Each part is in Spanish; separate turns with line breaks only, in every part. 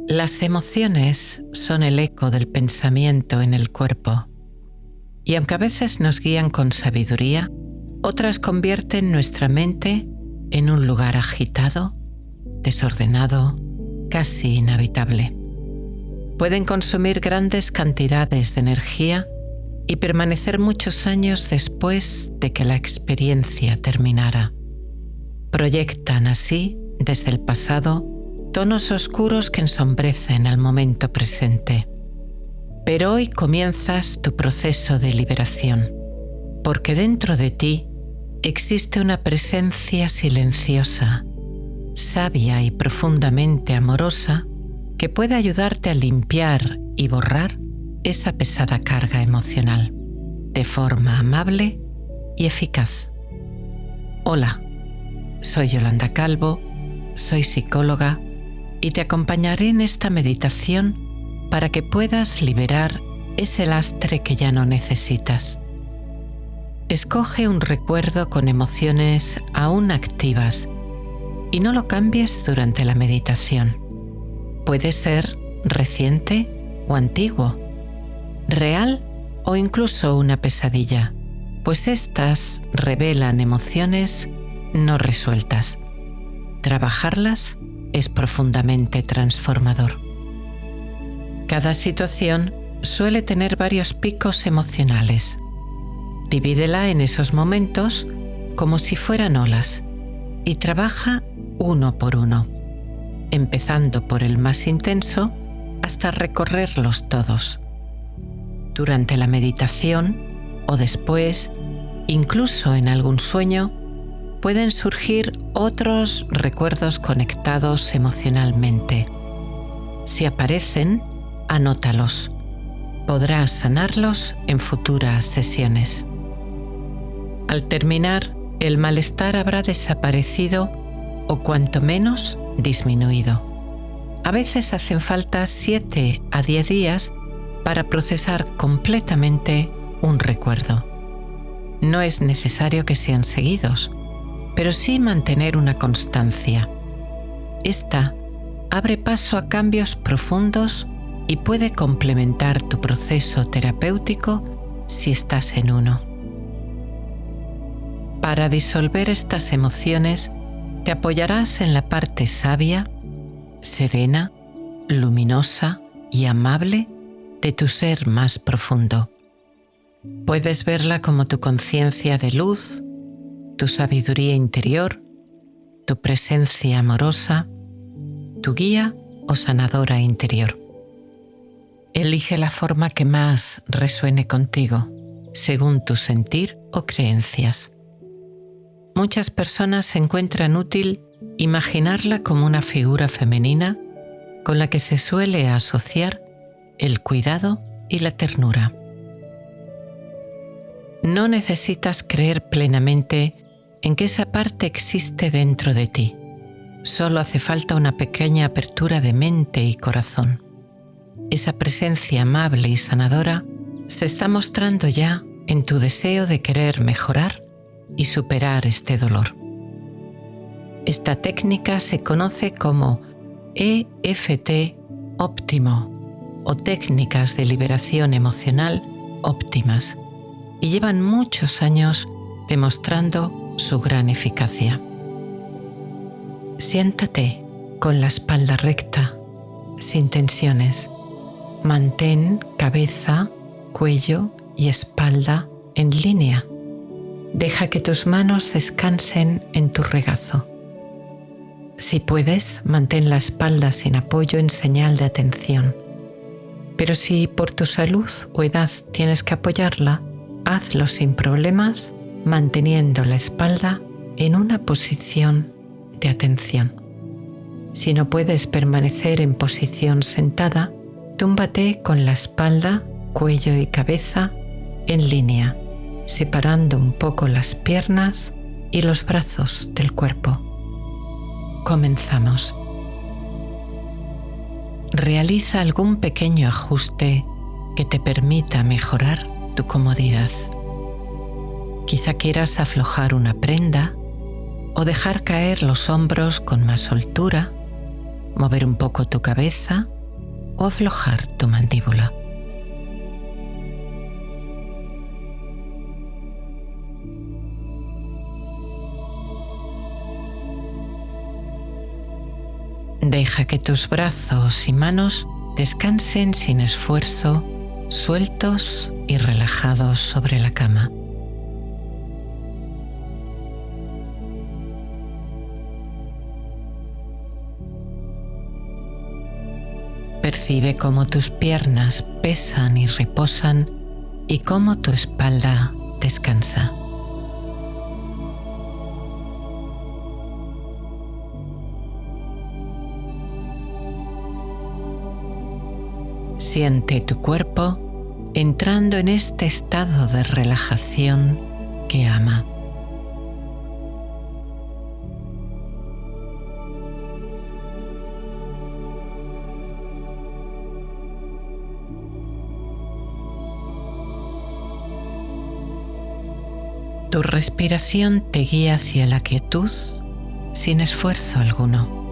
Las emociones son el eco del pensamiento en el cuerpo, y aunque a veces nos guían con sabiduría, otras convierten nuestra mente en un lugar agitado, desordenado, casi inhabitable. Pueden consumir grandes cantidades de energía y permanecer muchos años después de que la experiencia terminara. Proyectan así, desde el pasado, tonos oscuros que ensombrecen el momento presente. Pero hoy comienzas tu proceso de liberación, porque dentro de ti existe una presencia silenciosa, sabia y profundamente amorosa que puede ayudarte a limpiar y borrar esa pesada carga emocional de forma amable y eficaz. Hola, soy Yolanda Calvo, soy psicóloga y te acompañaré en esta meditación para que puedas liberar ese lastre que ya no necesitas. Escoge un recuerdo con emociones aún activas y no lo cambies durante la meditación. Puede ser reciente o antiguo, real o incluso una pesadilla, pues estas revelan emociones no resueltas. Trabajarlas es profundamente transformador. Cada situación suele tener varios picos emocionales. Divídela en esos momentos como si fueran olas y trabaja uno por uno, empezando por el más intenso hasta recorrerlos todos. Durante la meditación o después, incluso en algún sueño, pueden surgir otros recuerdos conectados emocionalmente. Si aparecen, anótalos. Podrás sanarlos en futuras sesiones. Al terminar, el malestar habrá desaparecido o cuanto menos disminuido. A veces hacen falta 7 a 10 días para procesar completamente un recuerdo. No es necesario que sean seguidos, pero sí mantener una constancia. Esta abre paso a cambios profundos y puede complementar tu proceso terapéutico si estás en uno. Para disolver estas emociones, te apoyarás en la parte sabia, serena, luminosa y amable de tu ser más profundo. Puedes verla como tu conciencia de luz, tu sabiduría interior, tu presencia amorosa, tu guía o sanadora interior. Elige la forma que más resuene contigo, según tu sentir o creencias. Muchas personas encuentran útil imaginarla como una figura femenina con la que se suele asociar el cuidado y la ternura. No necesitas creer plenamente en que esa parte existe dentro de ti. Solo hace falta una pequeña apertura de mente y corazón. Esa presencia amable y sanadora se está mostrando ya en tu deseo de querer mejorar y superar este dolor. Esta técnica se conoce como EFT óptimo o técnicas de liberación emocional óptimas y llevan muchos años demostrando su gran eficacia. Siéntate con la espalda recta, sin tensiones. Mantén cabeza, cuello y espalda en línea. Deja que tus manos descansen en tu regazo. Si puedes, mantén la espalda sin apoyo en señal de atención. Pero si por tu salud o edad tienes que apoyarla, hazlo sin problemas, manteniendo la espalda en una posición de atención. Si no puedes permanecer en posición sentada, túmbate con la espalda, cuello y cabeza en línea, separando un poco las piernas y los brazos del cuerpo. Comenzamos. Realiza algún pequeño ajuste que te permita mejorar tu comodidad. Quizá quieras aflojar una prenda o dejar caer los hombros con más soltura mover un poco tu cabeza o aflojar tu mandíbula. Deja que tus brazos y manos descansen sin esfuerzo, sueltos y relajados sobre la cama. Percibe cómo tus piernas pesan y reposan y cómo tu espalda descansa. Siente tu cuerpo entrando en este estado de relajación que ama. Tu respiración te guía hacia la quietud sin esfuerzo alguno.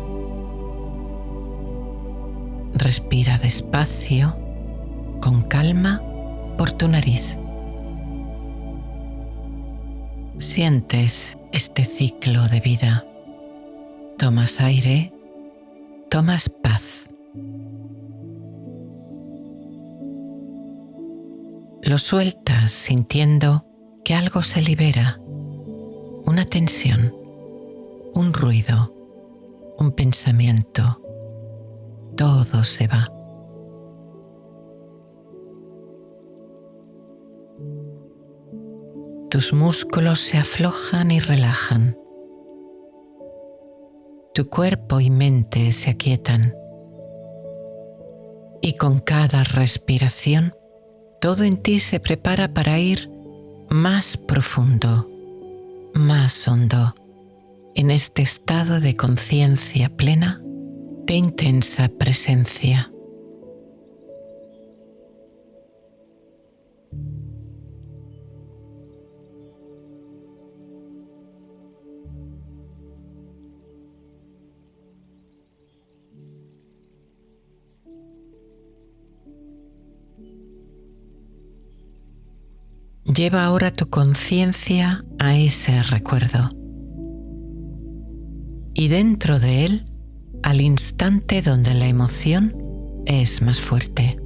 Respira despacio, con calma, por tu nariz. Sientes este ciclo de vida. Tomas aire, tomas paz. Lo sueltas sintiendo que algo se libera, una tensión, un ruido, un pensamiento. Todo se va. Tus músculos se aflojan y relajan. Tu cuerpo y mente se aquietan. Y con cada respiración, todo en ti se prepara para ir más profundo, más hondo, en este estado de conciencia plena, de intensa presencia. Lleva ahora tu conciencia a ese recuerdo y dentro de él al instante donde la emoción es más fuerte.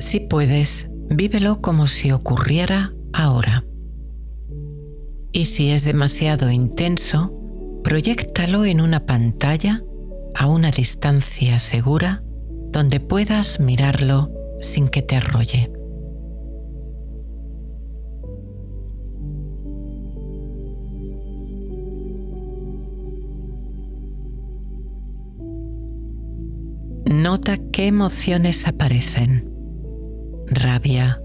Si puedes, vívelo como si ocurriera ahora. Y si es demasiado intenso, proyéctalo en una pantalla a una distancia segura donde puedas mirarlo sin que te arrolle. Nota qué emociones aparecen: rabia,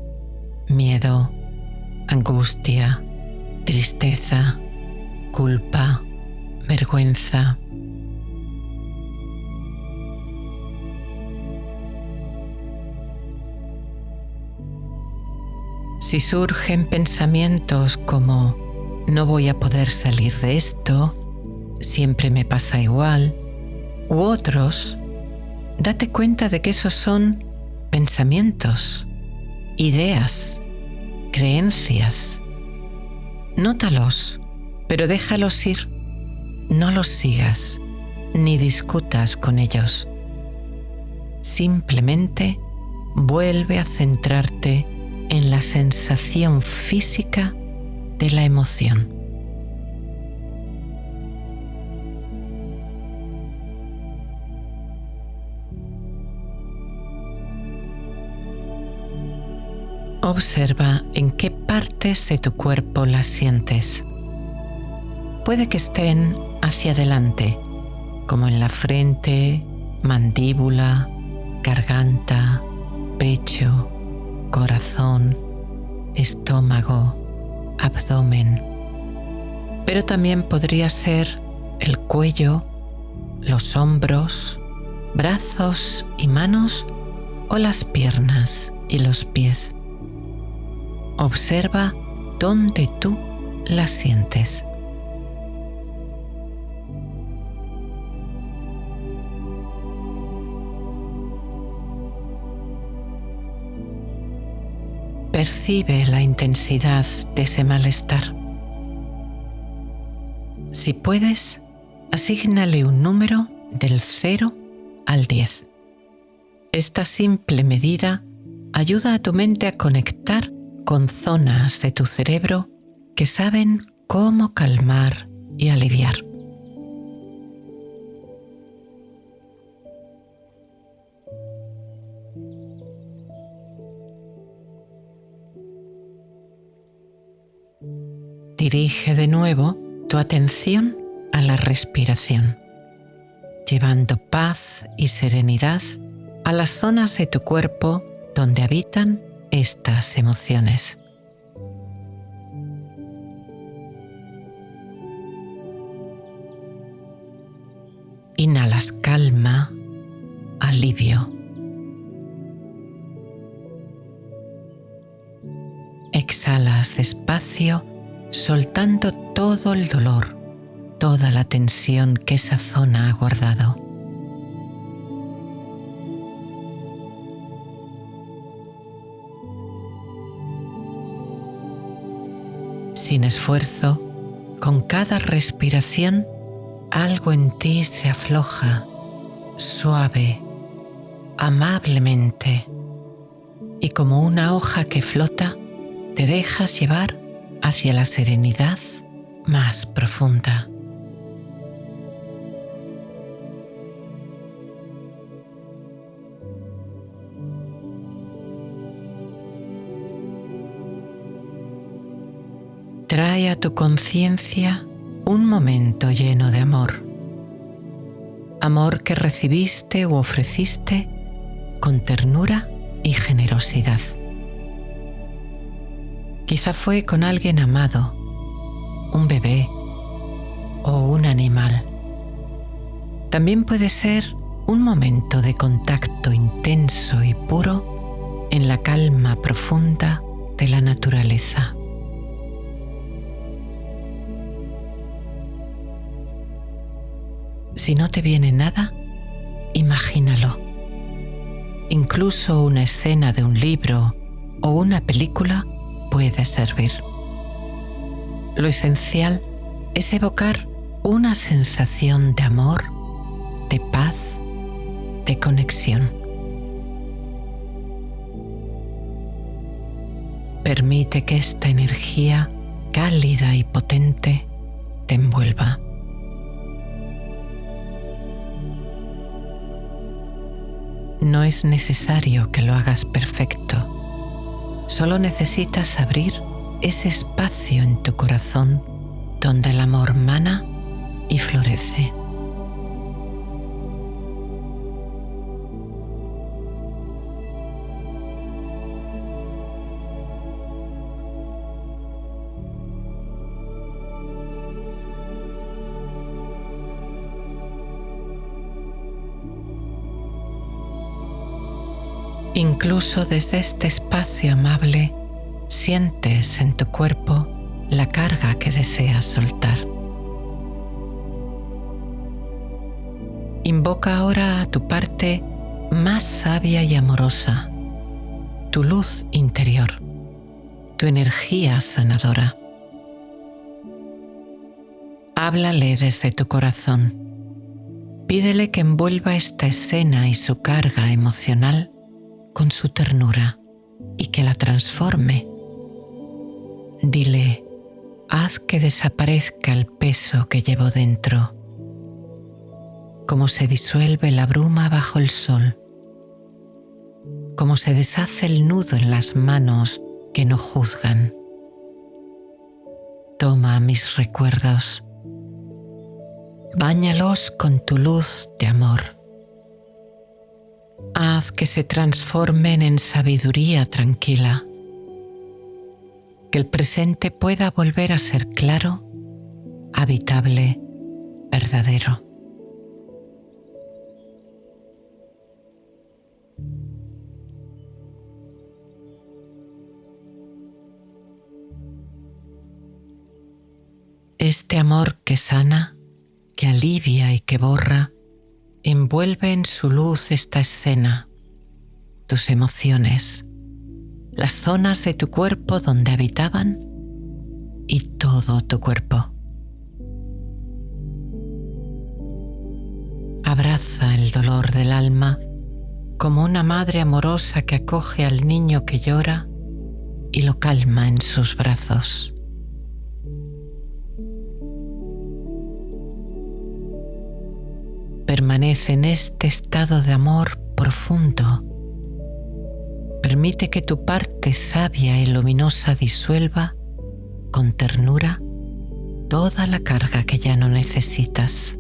miedo, angustia, tristeza, culpa, vergüenza. Si surgen pensamientos como no voy a poder salir de esto, siempre me pasa igual, u otros, date cuenta de que esos son pensamientos, ideas, creencias. Nótalos, pero déjalos ir. No los sigas, ni discutas con ellos. Simplemente vuelve a centrarte en la sensación física de la emoción. Observa en qué partes de tu cuerpo las sientes. Puede que estén hacia adelante, como en la frente, mandíbula, garganta, pecho, corazón, estómago, abdomen. Pero también podría ser el cuello, los hombros, brazos y manos o las piernas y los pies. Observa dónde tú las sientes. Percibe la intensidad de ese malestar. Si puedes, asígnale un número del 0 al 10. Esta simple medida ayuda a tu mente a conectar con zonas de tu cerebro que saben cómo calmar y aliviar. Dirige de nuevo tu atención a la respiración, llevando paz y serenidad a las zonas de tu cuerpo donde habitan estas emociones. Inhalas calma, alivio. Exhalas despacio, soltando todo el dolor, toda la tensión que esa zona ha guardado. Sin esfuerzo, con cada respiración, algo en ti se afloja, suave, amablemente, y como una hoja que flota, te dejas llevar hacia la serenidad más profunda. Trae a tu conciencia un momento lleno de amor. Amor que recibiste u ofreciste con ternura y generosidad. Quizá fue con alguien amado, un bebé o un animal. También puede ser un momento de contacto intenso y puro en la calma profunda de la naturaleza. Si no te viene nada, imagínalo. Incluso una escena de un libro o una película puede servir. Lo esencial es evocar una sensación de amor, de paz, de conexión. Permite que esta energía cálida y potente te envuelva. No es necesario que lo hagas perfecto. Solo necesitas abrir ese espacio en tu corazón donde el amor mana y florece. Incluso desde este espacio amable, sientes en tu cuerpo la carga que deseas soltar. Invoca ahora a tu parte más sabia y amorosa, tu luz interior, tu energía sanadora. Háblale desde tu corazón. Pídele que envuelva esta escena y su carga emocional con su ternura y que la transforme. Dile, haz que desaparezca el peso que llevo dentro, como se disuelve la bruma bajo el sol, como se deshace el nudo en las manos que no juzgan. Toma mis recuerdos, báñalos con tu luz de amor. Haz que se transformen en sabiduría tranquila, que el presente pueda volver a ser claro, habitable, verdadero. Este amor que sana, que alivia y que borra, envuelve en su luz esta escena, tus emociones, las zonas de tu cuerpo donde habitaban y todo tu cuerpo. Abraza el dolor del alma como una madre amorosa que acoge al niño que llora y lo calma en sus brazos. Permanece en este estado de amor profundo. Permite que tu parte sabia y luminosa disuelva con ternura toda la carga que ya no necesitas.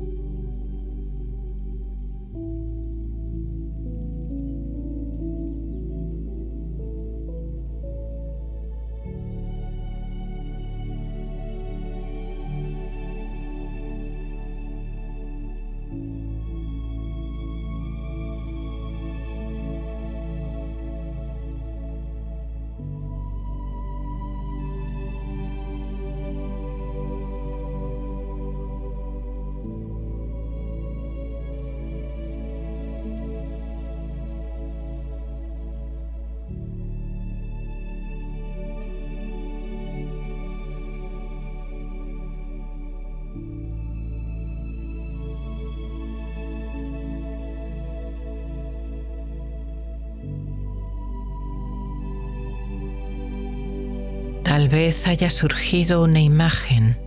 Tal vez haya surgido una imagen,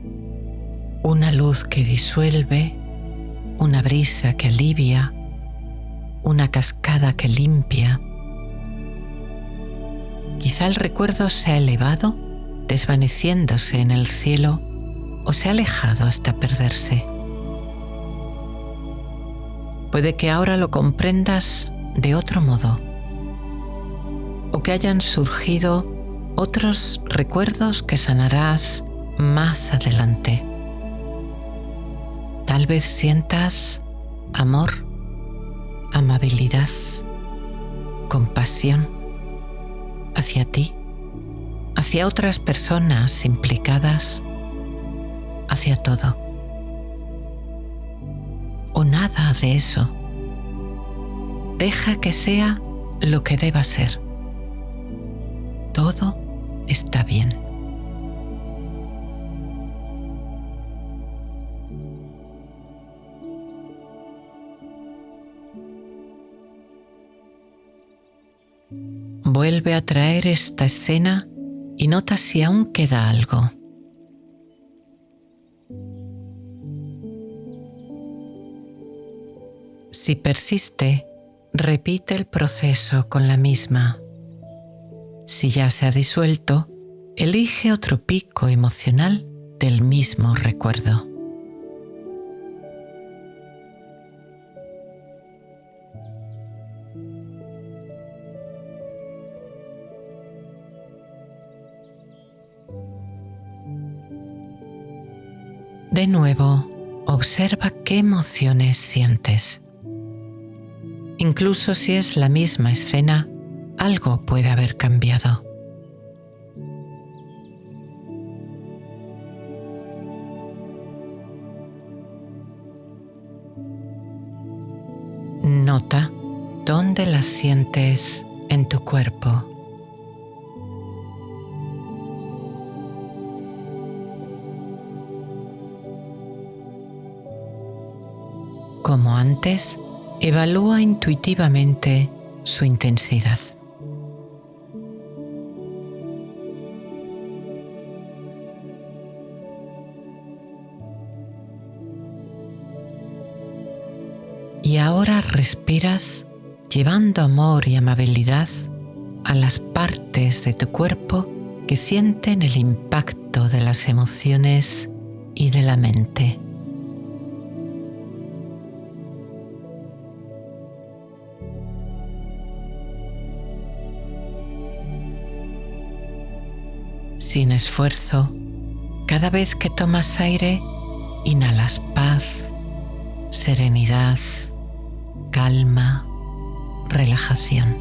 una luz que disuelve, una brisa que alivia, una cascada que limpia. Quizá el recuerdo se ha elevado, desvaneciéndose en el cielo, o se ha alejado hasta perderse. Puede que ahora lo comprendas de otro modo, o que hayan surgido otros recuerdos que sanarás más adelante. Tal vez sientas amor, amabilidad, compasión hacia ti, hacia otras personas implicadas, hacia todo. O nada de eso. Deja que sea lo que deba ser. Todo está bien. Vuelve a traer esta escena y nota si aún queda algo. Si persiste, repite el proceso con la misma. Si ya se ha disuelto, elige otro pico emocional del mismo recuerdo. De nuevo, observa qué emociones sientes. Incluso si es la misma escena, algo puede haber cambiado. Nota dónde las sientes en tu cuerpo. Como antes, evalúa intuitivamente su intensidad. Y ahora respiras llevando amor y amabilidad a las partes de tu cuerpo que sienten el impacto de las emociones y de la mente. Sin esfuerzo, cada vez que tomas aire, inhalas paz, serenidad, calma, relajación.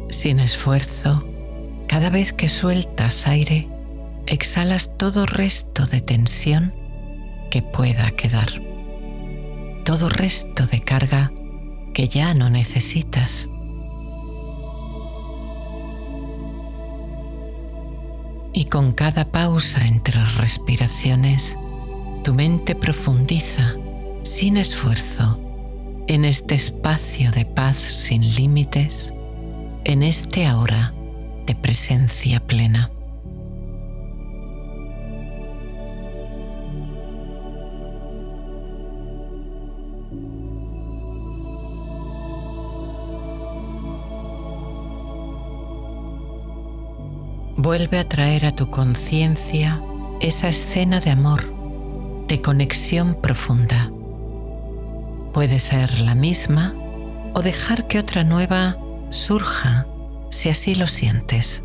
Sin esfuerzo, cada vez que sueltas aire, exhalas todo resto de tensión que pueda quedar, todo resto de carga que ya no necesitas. Y con cada pausa entre respiraciones, tu mente profundiza, sin esfuerzo, en este espacio de paz sin límites, en este ahora de presencia plena. Vuelve a traer a tu conciencia esa escena de amor, de conexión profunda. Puede ser la misma o dejar que otra nueva surja si así lo sientes.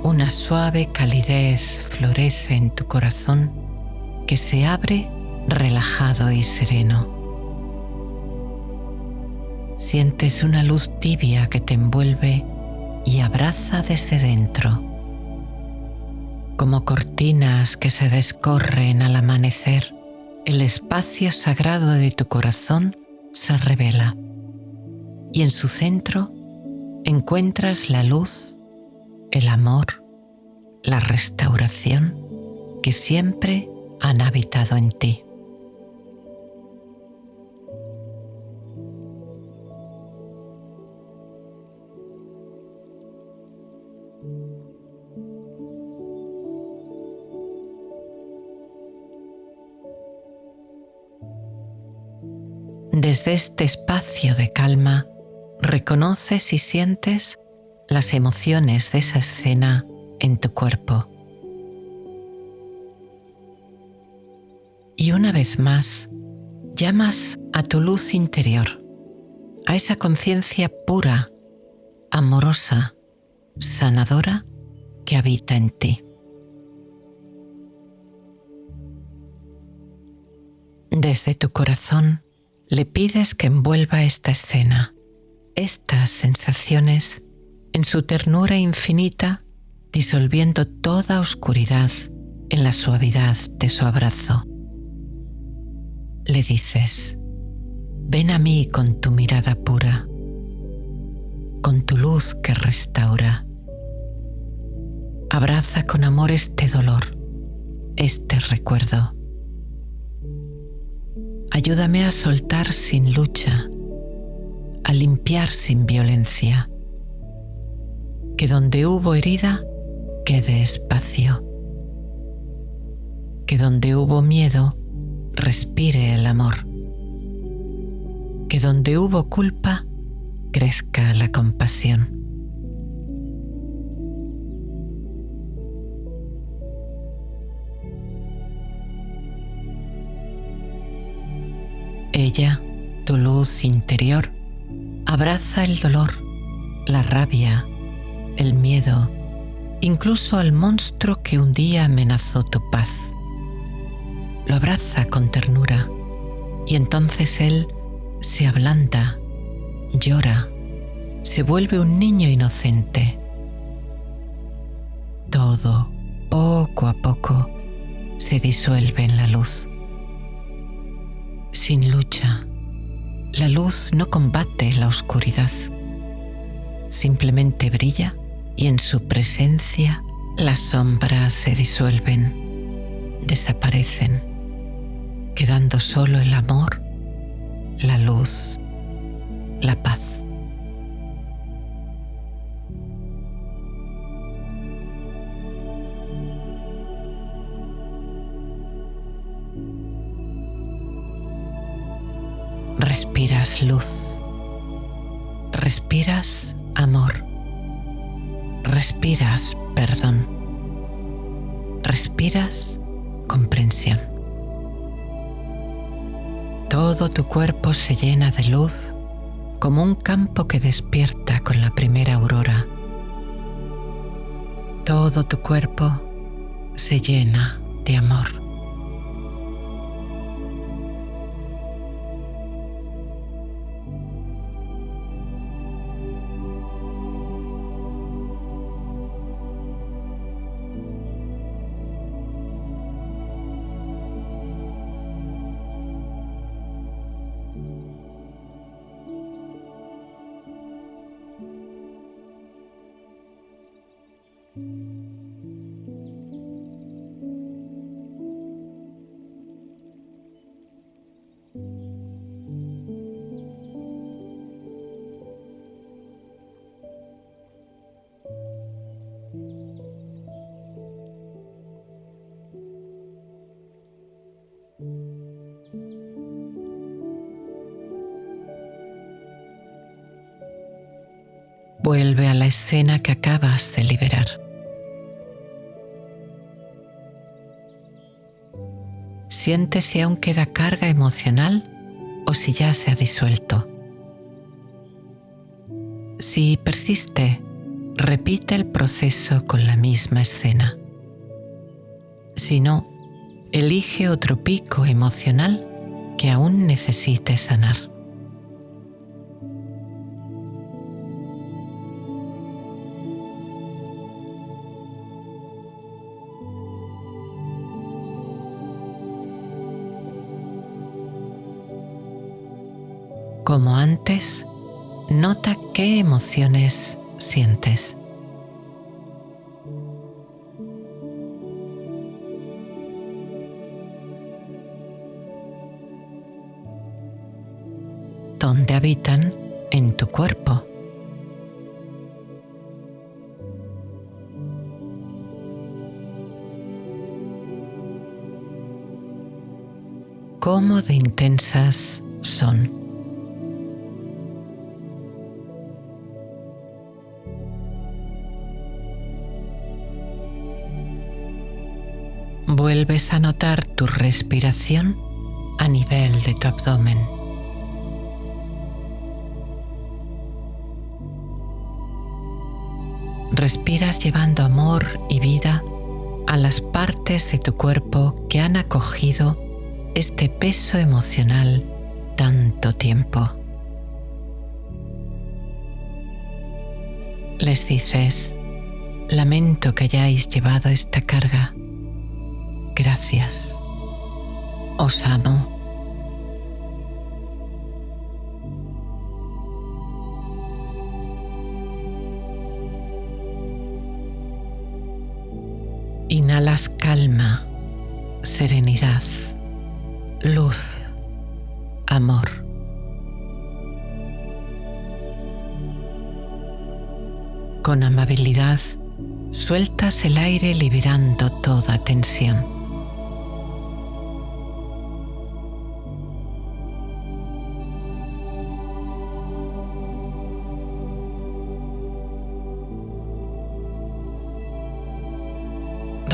Una suave calidez florece en tu corazón que se abre relajado y sereno. Sientes una luz tibia que te envuelve y abraza desde dentro, como cortinas que se descorren al amanecer. El espacio sagrado de tu corazón se revela y en su centro encuentras la luz, el amor, la restauración que siempre han habitado en ti. Desde este espacio de calma, reconoces y sientes las emociones de esa escena en tu cuerpo. Y una vez más, llamas a tu luz interior, a esa conciencia pura, amorosa, sanadora que habita en ti. Desde tu corazón, le pides que envuelva esta escena, estas sensaciones, en su ternura infinita, disolviendo toda oscuridad en la suavidad de su abrazo. Le dices: ven a mí con tu mirada pura, con tu luz que restaura. Abraza con amor este dolor, este recuerdo. Ayúdame a soltar sin lucha, a limpiar sin violencia. Que donde hubo herida, quede espacio. Que donde hubo miedo, respire el amor. Que donde hubo culpa, crezca la compasión. Ella, tu luz interior, abraza el dolor, la rabia, el miedo, incluso al monstruo que un día amenazó tu paz. Lo abraza con ternura y entonces él se ablanda, llora, se vuelve un niño inocente. Todo, poco a poco, se disuelve en la luz. Sin lucha, la luz no combate la oscuridad. Simplemente brilla y en su presencia las sombras se disuelven, desaparecen, quedando solo el amor, la luz, la paz. Respiras luz, respiras amor, respiras perdón, respiras comprensión. Todo tu cuerpo se llena de luz como un campo que despierta con la primera aurora. Todo tu cuerpo se llena de amor. Vuelve a la escena que acabas de liberar. Siente si aún queda carga emocional o si ya se ha disuelto. Si persiste, repite el proceso con la misma escena. Si no, elige otro pico emocional que aún necesite sanar. Como antes, nota qué emociones sientes. ¿Dónde habitan en tu cuerpo? ¿Cómo de intensas son? Vuelves a notar tu respiración a nivel de tu abdomen. Respiras llevando amor y vida a las partes de tu cuerpo que han acogido este peso emocional tanto tiempo. Les dices: lamento que hayáis llevado esta carga. Gracias. Os amo. Inhalas calma, serenidad, luz, amor. Con amabilidad, sueltas el aire liberando toda tensión.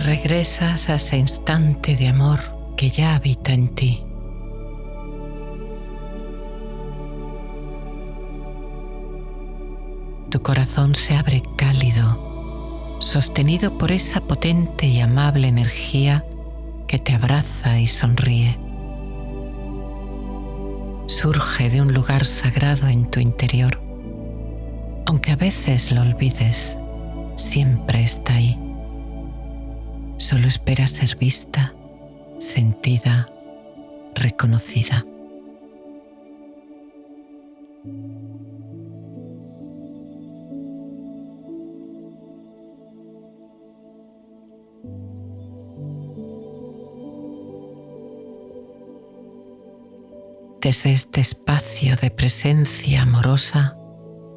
Regresas a ese instante de amor que ya habita en ti. Tu corazón se abre cálido, sostenido por esa potente y amable energía que te abraza y sonríe. Surge de un lugar sagrado en tu interior. Aunque a veces lo olvides, siempre está ahí. Solo espera ser vista, sentida, reconocida. Desde este espacio de presencia amorosa,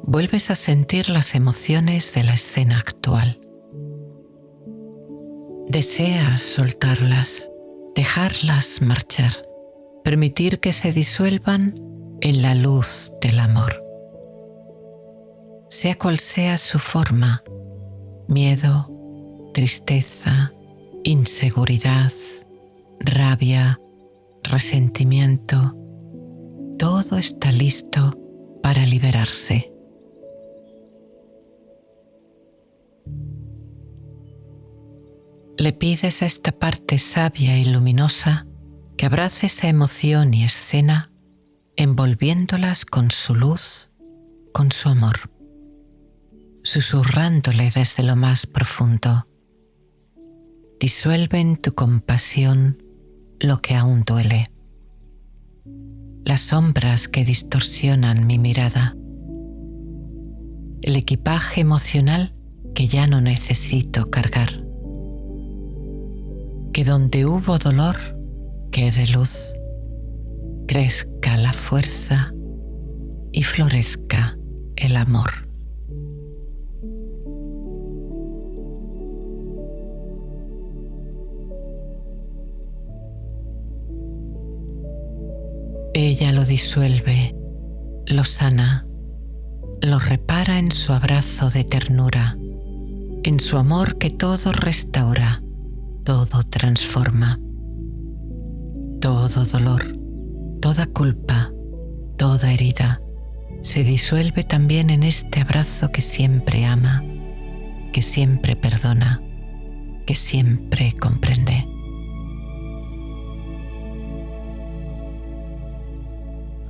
vuelves a sentir las emociones de la escena actual. Deseas soltarlas, dejarlas marchar, permitir que se disuelvan en la luz del amor. Sea cual sea su forma, miedo, tristeza, inseguridad, rabia, resentimiento, todo está listo para liberarse. Le pides a esta parte sabia y luminosa que abrace esa emoción y escena, envolviéndolas con su luz, con su amor, susurrándole desde lo más profundo: disuelve en tu compasión lo que aún duele, las sombras que distorsionan mi mirada, el equipaje emocional que ya no necesito cargar. Que donde hubo dolor quede luz, crezca la fuerza y florezca el amor. Ella lo disuelve, lo sana, lo repara en su abrazo de ternura, en su amor que todo restaura, todo transforma. Todo dolor, toda culpa, toda herida se disuelve también en este abrazo que siempre ama, que siempre perdona, que siempre comprende.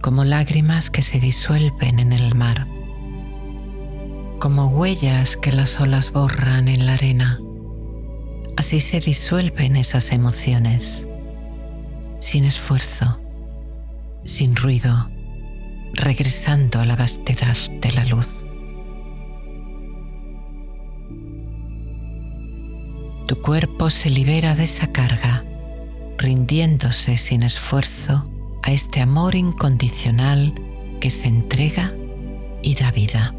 Como lágrimas que se disuelven en el mar, como huellas que las olas borran en la arena, así se disuelven esas emociones, sin esfuerzo, sin ruido, regresando a la vastedad de la luz. Tu cuerpo se libera de esa carga, rindiéndose sin esfuerzo a este amor incondicional que se entrega y da vida.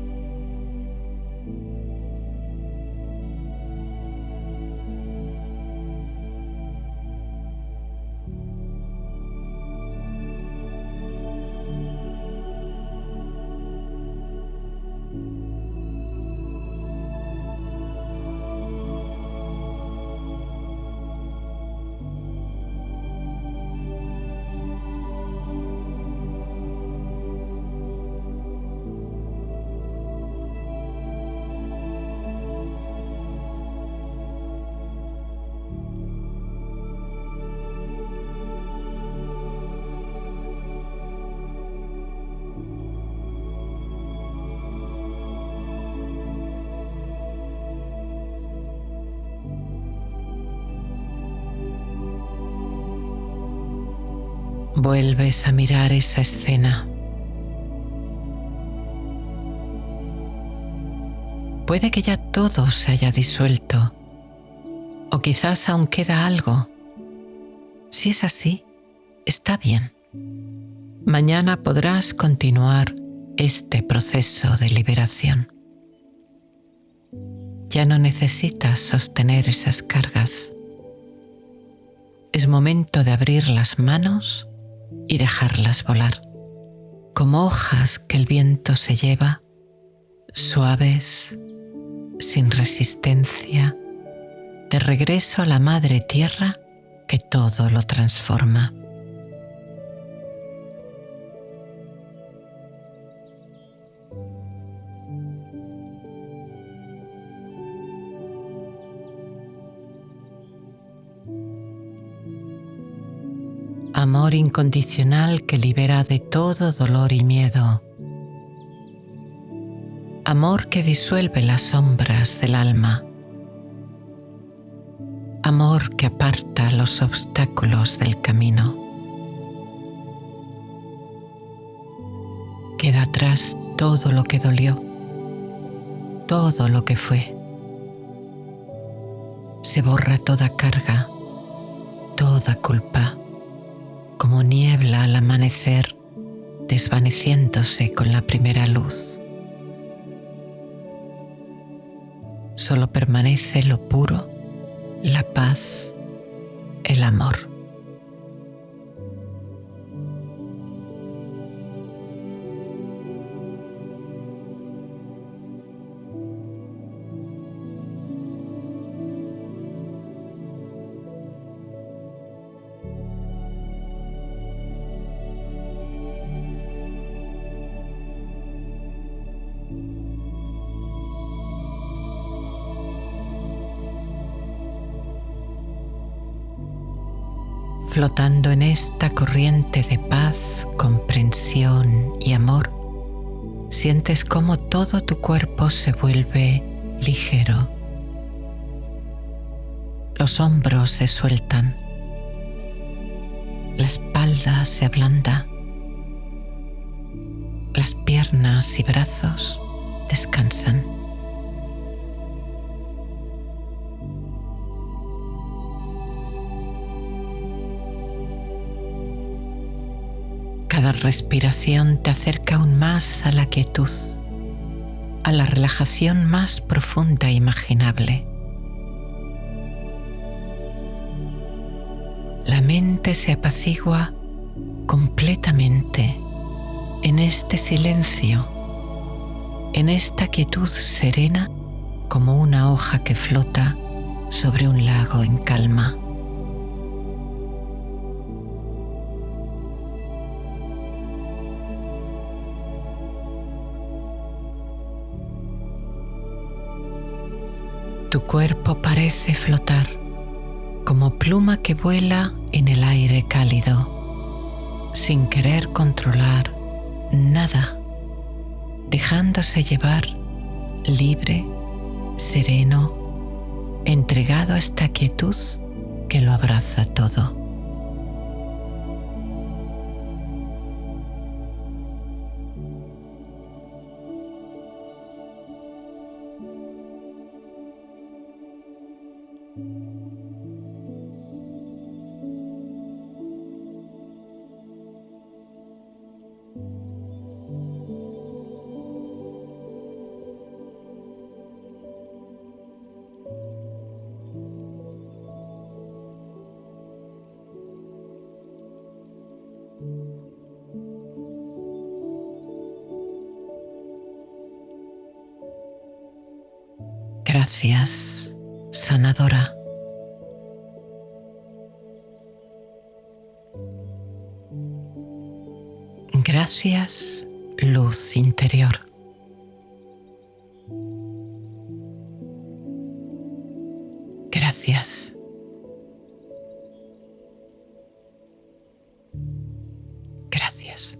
Vuelves a mirar esa escena. Puede que ya todo se haya disuelto, o quizás aún queda algo. Si es así, está bien. Mañana podrás continuar este proceso de liberación. Ya no necesitas sostener esas cargas. Es momento de abrir las manos y dejarlas volar, como hojas que el viento se lleva, suaves, sin resistencia, de regreso a la madre tierra que todo lo transforma. Amor incondicional que libera de todo dolor y miedo. Amor que disuelve las sombras del alma. Amor que aparta los obstáculos del camino. Queda atrás todo lo que dolió, todo lo que fue. Se borra toda carga, toda culpa, como niebla al amanecer, desvaneciéndose con la primera luz. Solo permanece lo puro, la paz, el amor. Flotando en esta corriente de paz, comprensión y amor, sientes cómo todo tu cuerpo se vuelve ligero. Los hombros se sueltan, la espalda se ablanda, las piernas y brazos descansan. Cada respiración te acerca aún más a la quietud, a la relajación más profunda e imaginable. La mente se apacigua completamente en este silencio en esta quietud serena como una hoja que flota sobre un lago en calma. Tu cuerpo parece flotar como pluma que vuela en el aire cálido, sin querer controlar nada, dejándose llevar, libre, sereno, entregado a esta quietud que lo abraza todo. Gracias, sanadora. Gracias, luz interior. Gracias. Gracias.